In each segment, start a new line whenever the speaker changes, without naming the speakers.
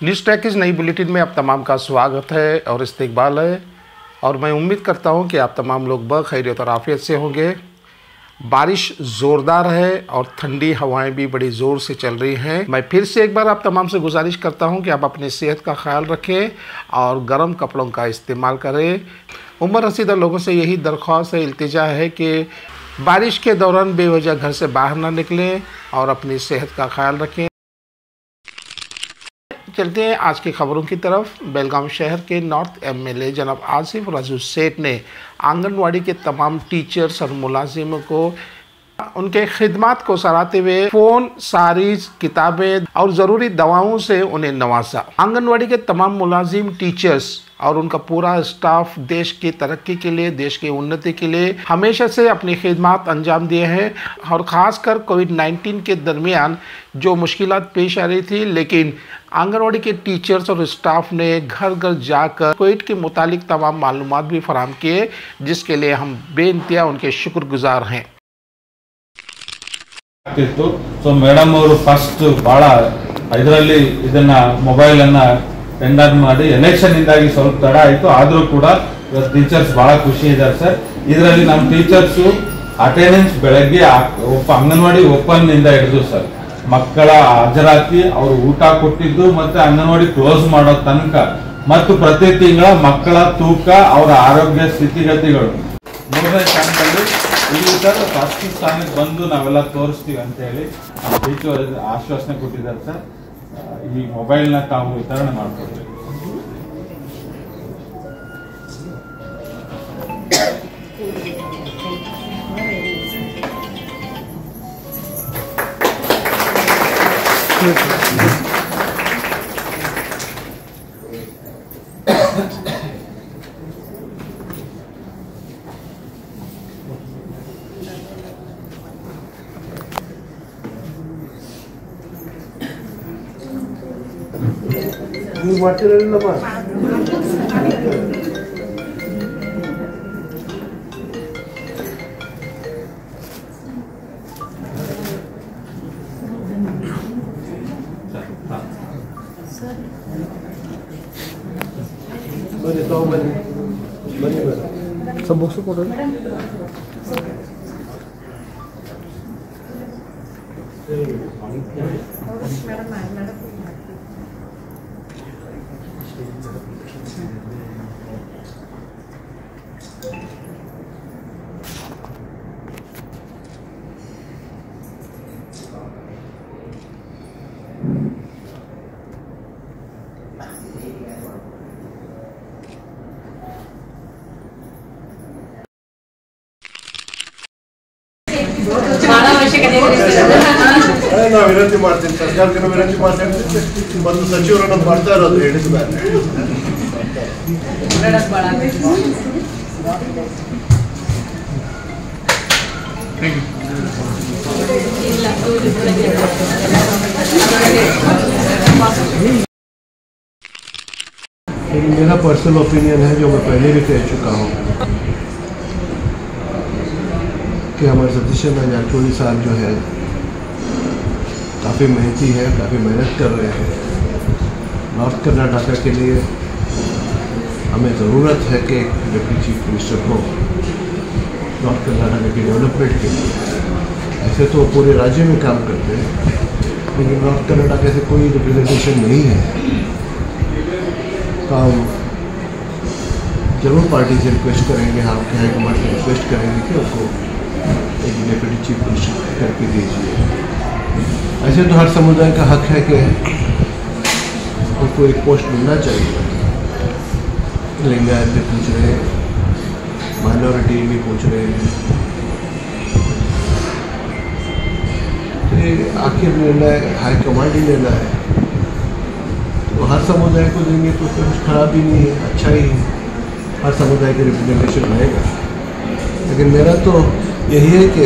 News track की नई bulletin में आप तमाम का स्वागत है और इस्तकबाल है और मैं उम्मीद करता हूं कि आप तमाम लोग बखैरियत और आफियत से होंगे। बारिश ज़ोरदार है और ठंडी हवाएं भी बड़ी ज़ोर से चल रही हैं। मैं फिर से एक बार आप तमाम से गुजारिश करता हूं कि आप अपनी सेहत का ख्याल रखें और गर्म कपड़ों का इस्तेमाल करें। उम्र रसीदा लोगों से यही दरख्वास्त है, इल्तिजा है कि बारिश के दौरान बेवजह घर से बाहर ना निकलें और अपनी सेहत का ख्याल रखें। चलते हैं आज की खबरों की तरफ। बेलगाम शहर के नॉर्थ एमएलए जनाब आसिफ राजू सेठ ने आंगनवाड़ी के तमाम टीचर्स और मुलाजिमों को उनके खिदमात को सराहते हुए फ़ोन, सारीज, किताबें और ज़रूरी दवाओं से उन्हें नवाजा। आंगनवाड़ी के तमाम मुलाजिम, टीचर्स और उनका पूरा स्टाफ देश की तरक्की के लिए, देश की उन्नति के लिए हमेशा से अपनी खिदमात अंजाम दिए हैं और ख़ासकर कोविड-19 के दरमियान जो मुश्किलात पेश आ रही थी, लेकिन आंगनवाड़ी के टीचर्स और स्टाफ ने घर घर जाकर कोविड के मुतालिक तमाम मालूमात भी फराहम किए, जिसके लिए हम बेइंतहा उनके शुक्रगुजार हैं।
सो मैडम और फस्ट भाಳ ಇದರಲ್ಲಿ ಇದನ್ನ ಮೊಬೈಲ್ ಅನ್ನ ಟೆಂಡರ್ ಮಾಡಿ ಎಲೆಕ್ಷನ್ ಇಂದಾಗಿ ಸ್ವಲ್ಪ ತಡ ಆಯಿತು, ಆದರೂ ಕೂಡ ಟೀಚರ್ಸ್ ಬಹಳ ಖುಷಿ ಇದ್ದಾರೆ ಸರ್. ಇದರಲ್ಲಿ ನಮ್ಮ ಟೀಚರ್ಸ್ ಅಟೆಂಡೆನ್ಸ್ ಬೆಳಗ್ಗೆ ಅಂಗನವಾಡಿ ಓಪನ್ ನಿಂದ ಹಿಡಿದು ಸರ್ ಮಕ್ಕಳ ಹಾಜರಾತಿ, ಅವರು ಊಟ ಕೊಟ್ಟಿದ್ದು ಮತ್ತೆ ಅಂಗನವಾಡಿ ಕ್ಲೋಸ್ ಮಾಡೋ ತನಕ ಮತ್ತು ಪ್ರತಿ ತಿಂಗಳ ಮಕ್ಕಳ ತೂಕ, ಅವರ ಆರೋಗ್ಯ ಸ್ಥಿತಿಗತಿಗಳು 3ನೇ ಸ್ಥಾನದಲ್ಲಿ ಇಲ್ಲಿ ಸರ್ ಫಸ್ಟ್ ಸ್ಥಾನಕ್ಕೆ ಬಂದು ನಾವೆಲ್ಲ ತೋರಿಸ್ತೀವಿ ಅಂತ ಹೇಳಿ ಟೀಚರ್ ಆಶ್ವಾಸನೆ ಕೊಟ್ಟಿದ್ದಾರೆ ಸರ್. ಈ ಮೊಬೈಲ್ನ ತಾವು ವಿತರಣೆ ಮಾಡ್ಕೊಡ್ತೀವಿ.
सब बुक्स को
ನಾವು ವಿನಂತಿ ಮಾಡ್ತೀನಿ, ಸರ್ಕಾರಕ್ಕೆ ವಿನಂತಿ ಮಾಡ್ತೀನಿ, ಒಂದು ಸಚಿವರನ್ನು ಮಾಡ್ತಾ ಇರೋದು ಹೇಳಿದ ಮೇಲೆ लेकिन मेरा पर्सनल ओपिनियन है, जो मैं पहले भी कह चुका हूँ, कि हमारे सतीश जारकिहोली साहब जो है काफ़ी मेहनती है, काफ़ी मेहनत कर रहे हैं। नॉर्थ कर्नाटका के लिए हमें ज़रूरत है कि एक डिप्टी चीफ मिनिस्टर हो नॉर्थ कर्नाटका की डेवलपमेंट के लिए। ऐसे तो पूरे राज्य में काम करते हैं, लेकिन नॉर्थ कर्नाटका से कोई रिप्रेजेंटेशन नहीं है। तो हम जरूर पार्टी से रिक्वेस्ट करेंगे, हम हाईकमांड से रिक्वेस्ट करेंगे कि उनको एक डिप्टी चीफ मिनिस्टर करके दीजिए। ऐसे तो हर समुदाय का हक है कि उनको एक पोस्ट मिलना चाहिए। लिंगायत भी पूछ रहे हैं, माइनॉरिटी भी पूछ रहे हैं, तो ये आखिर निर्णय हाईकमांड ही लेना है। तो हर समुदाय को देंगे तो उसमें कुछ खराब ही नहीं है, अच्छा ही है, हर समुदाय के रिप्रेजेंटेशन रहेगा। लेकिन मेरा तो यही है कि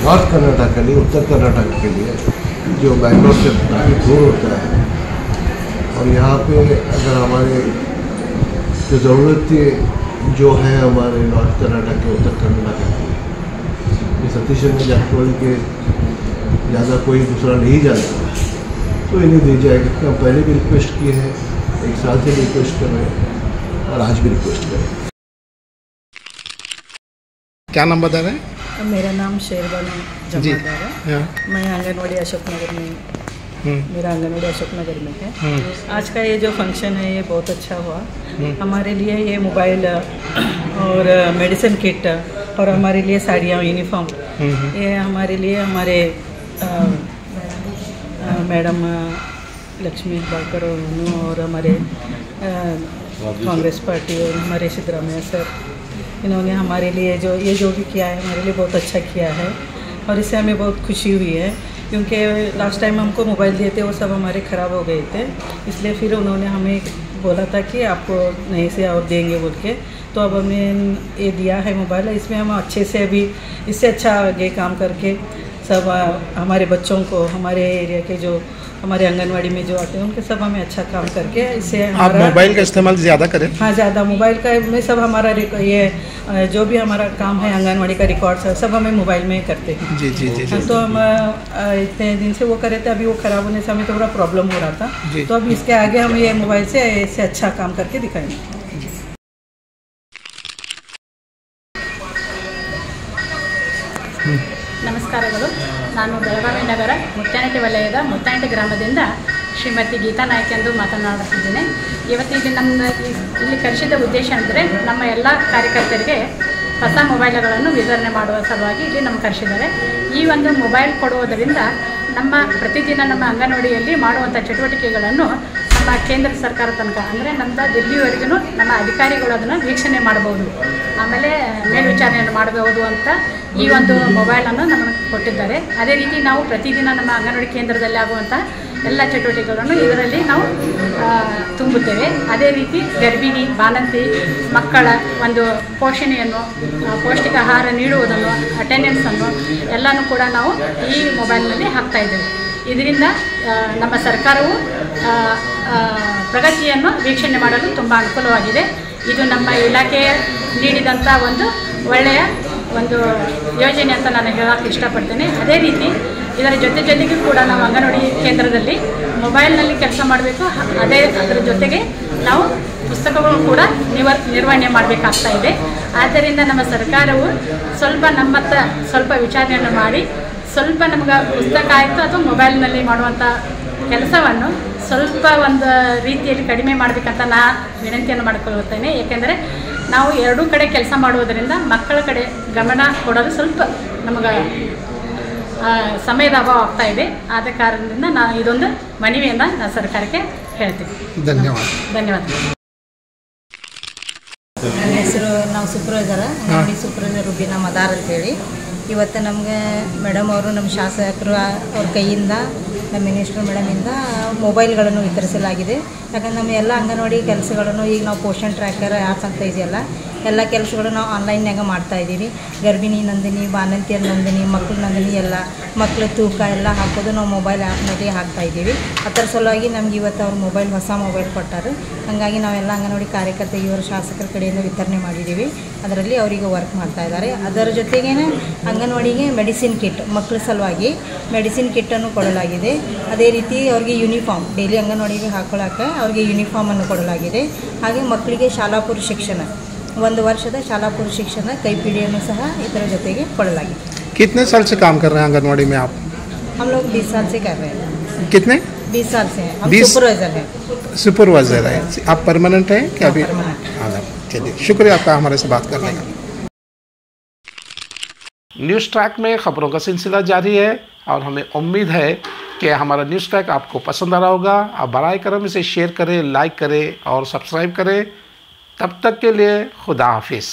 नॉर्थ कर्नाटक के लिए, उत्तर कर्नाटक के लिए, जो बैंगलोर से काफ़ी दूर होता है, और यहाँ पे अगर हमारे जो ज़रूरतें जो हैं हमारे नॉर्थ कर्नाटक के, उत्तर कर्नाटक के, ये सतीश जारकिहोली के ज़्यादा कोई दूसरा नहीं जानता। तो इन्हें दी जाएगी। हम पहले भी रिक्वेस्ट किए हैं, 1 साल से रिक्वेस्ट कर रहे हैं और आज भी रिक्वेस्ट कर रहे हैं।
क्या नाम बता रहे हैं?
मेरा नाम शेरबानो जमादार है। मैं आंगनवाड़ी अशोक नगर में, मेरा आंगनवाड़ी अशोक नगर में है। आज का ये जो फंक्शन है ये बहुत अच्छा हुआ हमारे लिए। ये मोबाइल और मेडिसिन किट और हमारे लिए साड़ियाँ, यूनिफॉर्म, ये हमारे लिए हमारे मैडम लक्ष्मी बाकर और हमारे कांग्रेस पार्टी और हमारे सिद्धरामैया सर, इन्होंने हमारे लिए जो भी किया है हमारे लिए बहुत अच्छा किया है और इससे हमें बहुत खुशी हुई है। क्योंकि लास्ट टाइम हमको मोबाइल दिए थे वो सब हमारे ख़राब हो गए थे, इसलिए फिर उन्होंने हमें बोला था कि आपको नए से और देंगे बोल के। तो अब हमें ये दिया है मोबाइल, इसमें हम अच्छे से अभी इससे अच्छा आगे काम करके सब हमारे बच्चों को, हमारे एरिया के जो हमारे आंगनवाड़ी में जो आते हैं उनके सब हमें अच्छा काम करके इससे
आप मोबाइल का इस्तेमाल ज़्यादा करें।
हाँ, ज़्यादा मोबाइल का में सब हमारा ये जो भी हमारा काम है आंगनवाड़ी का रिकॉर्ड्स है सब हमें मोबाइल में करते हैं।
जी जी जी, जी।
तो हम इतने दिन से वो कर रहे थे, अभी वो ख़राब होने से हमें थोड़ा प्रॉब्लम हो रहा था, तो अब इसके आगे हम ये मोबाइल से इससे अच्छा काम करके दिखाएंगे।
ನಮಸ್ಕಾರಗಳು. ನಾನು ಬೆಳಗಾವಿ ನಗರ ಮುತ್ತನಹಟ್ಟಿ ವಲಯದ ಮುತ್ತನಹಟ್ಟಿ ಗ್ರಾಮದಿಂದ ಶ್ರೀಮತಿ ಗೀತಾ ನಾಯ್ಕ ಎಂದು ಮಾತನಾಡುತ್ತಿದ್ದೇನೆ. ಇವತ್ತು ಇಲ್ಲಿ ಕರೆಸಿದ ಉದ್ದೇಶ ಅಂದರೆ ನಮ್ಮ ಎಲ್ಲ ಕಾರ್ಯಕರ್ತರಿಗೆ ಹೊಸ ಮೊಬೈಲ್ಗಳನ್ನು ವಿತರಣೆ ಮಾಡುವ ಸಲುವಾಗಿ ಇಲ್ಲಿ ನಮ್ಮ ಕರೆಸಿದ್ದಾರೆ. ಈ ಒಂದು ಮೊಬೈಲ್ ಕೊಡುವುದರಿಂದ ನಮ್ಮ ಪ್ರತಿದಿನ ನಮ್ಮ ಅಂಗನವಾಡಿಯಲ್ಲಿ ಮಾಡುವಂಥ ಚಟುವಟಿಕೆಗಳನ್ನು ನಮ್ಮ ಕೇಂದ್ರ ಸರ್ಕಾರ ತನಕ ಅಂದರೆ ನಮ್ಮದು ದಿಲ್ಲಿವರೆಗೂ ನಮ್ಮ ಅಧಿಕಾರಿಗಳು ಅದನ್ನು ವೀಕ್ಷಣೆ ಮಾಡಬಹುದು, ಆಮೇಲೆ ಮೇಲ್ವಿಚಾರಣೆಯನ್ನು ಮಾಡಬಹುದು ಅಂತ ಈ ಒಂದು ಮೊಬೈಲನ್ನು ನಮಗೆ ಕೊಟ್ಟಿದ್ದಾರೆ. ಅದೇ ರೀತಿ ನಾವು ಪ್ರತಿದಿನ ನಮ್ಮ ಅಂಗನವಾಡಿ ಕೇಂದ್ರದಲ್ಲಿ ಆಗುವಂಥ ಎಲ್ಲ ಚಟುವಟಿಕೆಗಳನ್ನು ಇದರಲ್ಲಿ ನಾವು ತುಂಬುತ್ತೇವೆ. ಅದೇ ರೀತಿ ಗರ್ಭಿಣಿ, ಬಾಣಂತಿ ಮಕ್ಕಳ ಒಂದು ಪೋಷಣೆಯನ್ನು, ಪೌಷ್ಟಿಕ ಆಹಾರ ನೀಡುವುದನ್ನು, ಅಟೆಂಡೆನ್ಸನ್ನು ಎಲ್ಲನೂ ಕೂಡ ನಾವು ಈ ಮೊಬೈಲ್ನಲ್ಲಿ ಹಾಕ್ತಾಯಿದ್ದೇವೆ. ಇದರಿಂದ ನಮ್ಮ ಸರ್ಕಾರವು ಪ್ರಗತಿಯನ್ನು ವೀಕ್ಷಣೆ ಮಾಡಲು ತುಂಬ ಅನುಕೂಲವಾಗಿದೆ. ಇದು ನಮ್ಮ ಇಲಾಖೆ ನೀಡಿದಂಥ ಒಂದು ಒಳ್ಳೆಯ ಒಂದು ಯೋಜನೆ ಅಂತ ನಾನು ಹೇಳೋಕ್ಕೆ ಇಷ್ಟಪಡ್ತೇನೆ. ಅದೇ ರೀತಿ ಇದರ ಜೊತೆಗೂ ಕೂಡ ನಾವು ಅಂಗನವಾಡಿ ಕೇಂದ್ರದಲ್ಲಿ ಮೊಬೈಲ್ನಲ್ಲಿ ಕೆಲಸ ಮಾಡಬೇಕು, ಅದರ ಜೊತೆಗೆ ನಾವು ಪುಸ್ತಕಗಳನ್ನು ಕೂಡ ನಿರ್ವಹಣೆ ಮಾಡಬೇಕಾಗ್ತಾ ಇದೆ. ಆದ್ದರಿಂದ ನಮ್ಮ ಸರ್ಕಾರವು ಸ್ವಲ್ಪ ವಿಚಾರಣೆಯನ್ನು ಮಾಡಿ ಸ್ವಲ್ಪ ನಮ್ಗೆ ಪುಸ್ತಕ ಆಯಿತು ಅಥವಾ ಮೊಬೈಲ್ನಲ್ಲಿ ಮಾಡುವಂಥ ಕೆಲಸವನ್ನು ಸ್ವಲ್ಪ ಒಂದು ರೀತಿಯಲ್ಲಿ ಕಡಿಮೆ ಮಾಡಬೇಕಂತ ವಿನಂತಿಯನ್ನು ಮಾಡಿಕೊಳ್ಳುತ್ತೇನೆ. ಏಕೆಂದರೆ ನಾವು ಎರಡೂ ಕಡೆ ಕೆಲಸ ಮಾಡುವುದರಿಂದ ಮಕ್ಕಳ ಕಡೆ ಗಮನ ಕೊಡೋದು ಸ್ವಲ್ಪ ನಮಗೆ ಸಮಯದ ಅಭಾವ ಆಗ್ತಾ ಇದೆ. ಆದ ಕಾರಣದಿಂದ ನಾನು ಇದೊಂದು ಮನವಿಯನ್ನು ನಾನು ಸರ್ಕಾರಕ್ಕೆ ಹೇಳ್ತೀನಿ.
ಧನ್ಯವಾದ.
ನನ್ನ ಹೆಸರು ನಾವು ಸೂಪರ್ವೈಸರ್, ಅಂಗನವಾಡಿ ಸೂಪರ್ವೈಸರ್ ರುಬಿನಾ ಮದಾರ್ ಅಂತೇಳಿ. ಇವತ್ತು ನಮಗೆ ಮೇಡಮ್ ಅವರು, ನಮ್ಮ ಶಾಸಕರು ಅವ್ರ ಕೈಯಿಂದ, ನಮ್ಮ ಮಿನಿಸ್ಟರ್ ಮೇಡಮಿಂದ ಮೊಬೈಲ್ಗಳನ್ನು ವಿತರಿಸಲಾಗಿದೆ. ಯಾಕಂದ್ರೆ ನಮ್ಮ ಎಲ್ಲ ಅಂಗನವಾಡಿ ಕೆಲಸಗಳನ್ನು ಈಗ ನಾವು ಪೋಷಣ್ ಟ್ರ್ಯಾಕರ್ ಆ್ಯಪ್ ಅಂತ ಇದೆಯಲ್ಲ, ಎಲ್ಲ ಕೆಲಸಗಳು ನಾವು ಆನ್ಲೈನ್ಯಾಗ ಮಾಡ್ತಾಯಿದ್ದೀವಿ. ಗರ್ಭಿಣಿ ನೋಂದಣಿ, ಬಾಣಂತಿಯರ ನೋಂದಣಿ, ಮಕ್ಕಳ ನೋಂದಣಿ, ಎಲ್ಲ ಮಕ್ಕಳ ತೂಕ ಎಲ್ಲ ಹಾಕೋದು ನಾವು ಮೊಬೈಲ್ ಆ್ಯಪ್ನಲ್ಲಿ ಹಾಕ್ತಾಯಿದ್ದೀವಿ. ಅದರ ಸಲುವಾಗಿ ನಮ್ಗೆ ಇವತ್ತು ಅವ್ರು ಹೊಸ ಮೊಬೈಲ್ ಕೊಟ್ಟಾರೆ. ಹಾಗಾಗಿ ನಾವೆಲ್ಲ ಅಂಗನವಾಡಿ ಕಾರ್ಯಕರ್ತ ಇವರು ಶಾಸಕರ ಕಡೆಯಿಂದ ವಿತರಣೆ ಮಾಡಿದ್ದೀವಿ. ಅದರಲ್ಲಿ ಅವರಿಗೆ ವರ್ಕ್ ಮಾಡ್ತಾಯಿದ್ದಾರೆ. ಅದರ ಜೊತೆಗೇ ಅಂಗನವಾಡಿಗೆ ಮೆಡಿಸಿನ್ ಕಿಟ್, ಮಕ್ಕಳ ಸಲುವಾಗಿ ಮೆಡಿಸಿನ್ ಕಿಟ್ಟನ್ನು ಕೊಡಲಾಗಿದೆ. ಅದೇ ರೀತಿ ಅವ್ರಿಗೆ ಯೂನಿಫಾರ್ಮ್, ಡೈಲಿ ಅಂಗನವಾಡಿಗೆ ಹಾಕೊಳ್ಳೋಕೆ ಅವ್ರಿಗೆ ಯೂನಿಫಾರ್ಮನ್ನು ಕೊಡಲಾಗಿದೆ. ಹಾಗೆ ಮಕ್ಕಳಿಗೆ ಶಾಲಾಪೂರ್ವ ಶಿಕ್ಷಣ, 1 ವರ್ಷದ ಶಾಲಾಪೂರ್ವ ಶಿಕ್ಷಣ ಕೈಪಿಡಿಯನ್ನು ಸಹ ಇದರ ಜೊತೆಗೆ ಕೊಡಲಾಗಿದೆ.
कितने साल से काम कर रहे हैं आंगनवाड़ी में आप?
हम लोग 20 साल से कर रहे हैं.
कितने?
20 साल से हैं. हम
20
सुपरवाइजर हैं.
सुपरवाइजर है आप? परमानेंट हैं क्या अभी?
परमानेंट.
हाँ, चलिए, शुक्रिया आपका हमारे से बात करने का। न्यूज़ ट्रैक में खबरों का सिलसिला जारी है और हमें उम्मीद है कि हमारा न्यूज़ ट्रैक आपको पसंद आ रहा होगा. आप बराए करम इसे शेयर करें, लाइक करें और सब्सक्राइब करें. तब तक के लिए खुदा हाफिज़.